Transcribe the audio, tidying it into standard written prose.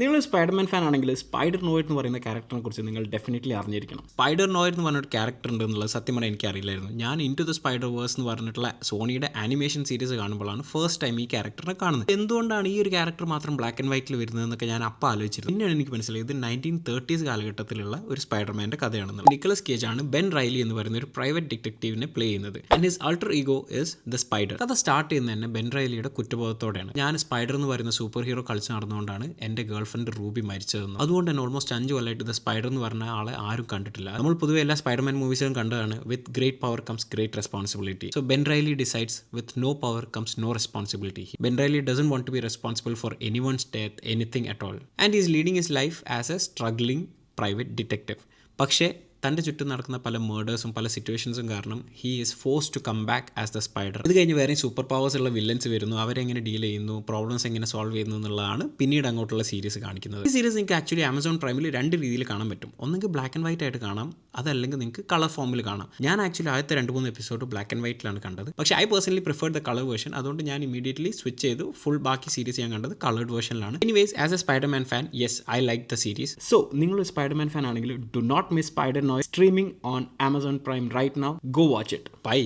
നിങ്ങൾ Spiderman fan ആണെങ്കിൽ spider നോയിഡ് എന്ന് പറയുന്ന ക്യാരക്ടറിനെ കുറിച്ച് നിങ്ങൾ ഡെഫിനറ്റ്ലി അറിഞ്ഞിരിക്കണം. സ്പൈഡർ നോയിഡ് എന്ന് പറഞ്ഞൊരു ക്യാരക്ടർ ഉണ്ട് എന്നുള്ളത് സത്യം പറഞ്ഞാൽ എനിക്കറിയില്ലായിരുന്നു. ഞാൻ ഇൻടു ദ സ്പൈഡർ വേഴ്സ് എന്ന് പറഞ്ഞിട്ടുള്ള സോണിയുടെ ആനിമേഷൻ സീരീസ് കാണുമ്പോഴാണ് ഫസ്റ്റ് ടൈം ഈ ക്യാരക്ടറിനെ കാണുന്നത്. എന്തുകൊണ്ടാണ് ഈ ഒരു ക്യാരക്ടർ മാത്രം ബ്ലാക്ക് ആൻഡ് വൈറ്റിൽ വരുന്നതെന്നൊക്കെ ഞാൻ അപ്പോൾ ആലോചിച്ചിരുന്നു. പിന്നെയാണ് എനിക്ക് മനസ്സിലായത് ഇത് 1930s കാലഘട്ടത്തിലുള്ള ഒരു സ്പൈഡർമാൻ്റെ കഥയാണെന്ന്. നിക്കോളസ് കേജ് ആണ് ബെൻ റൈലി എന്ന് പറയുന്ന ഒരു പ്രൈവറ്റ് ഡിറ്റക്റ്റീവിനെ പ്ലേ ചെയ്യുന്നത്. And his alter ego is the spider. കഥ സ്റ്റാർട്ട് ചെയ്യുന്നത് തന്നെ ബെൻ റൈലിയുടെ കുറ്റബോധത്തോടെയാണ്. ഞാൻ സ്പൈഡർ എന്ന് പറയുന്ന സൂപ്പർ ഹീറോ കളിച്ച് നടന്നുകൊണ്ടാണ് എൻ്റെ ഗേൾ ഫ്രണ്ട് റൂബി മരിച്ചതെന്ന്. അതുകൊണ്ട് തന്നെ ഓൾമോസ്റ്റ് 5 കൊല്ലമായിട്ട് ദ സ്പൈഡർ എന്ന് പറഞ്ഞ ആളെ ആരും കണ്ടിട്ടില്ല. നമ്മൾ പൊതുവെ എല്ലാ സ്പൈഡർമാൻ മൂവീസിലും കണ്ടതാണ് with great power comes great responsibility. So Ben Riley decides with no power comes no responsibility. Ben Riley doesn't want to be responsible for anyone's death, anything at all. And he is leading his life as a struggling private detective. പക്ഷേ തൻ്റെ ചുറ്റും നടക്കുന്ന പല മേർഡേഴ്സും പല സിറ്റുവേഷൻസും കാരണം he is force to come back as the spider. ഇത് കഴിഞ്ഞ് വേറെ സൂപ്പർ പവേഴ്സ് ഉള്ള വില്ലൻസ് വരുന്നു, അവരെങ്ങനെ ഡീൽ ചെയ്യുന്നു, പ്രോബ്ലംസ് എങ്ങനെ സോൾവ് ചെയ്യുന്നു എന്നുള്ളതാണ് പിന്നീട് അങ്ങോട്ടുള്ള സീരീസ് കാണിക്കുന്നത്. ഈ സീരീസ് നിങ്ങൾക്ക് ആക്ച്വലി ആമസോൺ പ്രൈമിൽ 2 രീതിയിൽ കാണാൻ പറ്റും. ഒന്നെങ്കിൽ ബ്ലാക്ക് ആൻഡ് വൈറ്റ് ആയിട്ട് കാണാം, അതല്ലെങ്കിൽ നിങ്ങൾക്ക് കളർ ഫോമിൽ കാണാം. ഞാൻ ആക്ച്വലി ആദ്യത്തെ 2-3 എപ്പിസോഡ് ബ്ലാക്ക് ആൻഡ് വൈറ്റിലാണ് കണ്ടത്. പക്ഷേ I personally prefer the colour version. അതുകൊണ്ട് ഞാൻ ഇമീഡിയറ്റ്ലി സ്വിച്ച് ചെയ്തു ഫുൾ ബാക്കി സീരീസ് ഞാൻ കണ്ടത് കളർഡ് വേർഷനിലാണ്. Anyways as a Spiderman fan, yes I like the series. So നിങ്ങൾ സ്പൈഡർമാൻ ഫാൻ ആണെങ്കിൽ do not miss Spider Noir streaming on Amazon Prime right now. Go watch it. Bye.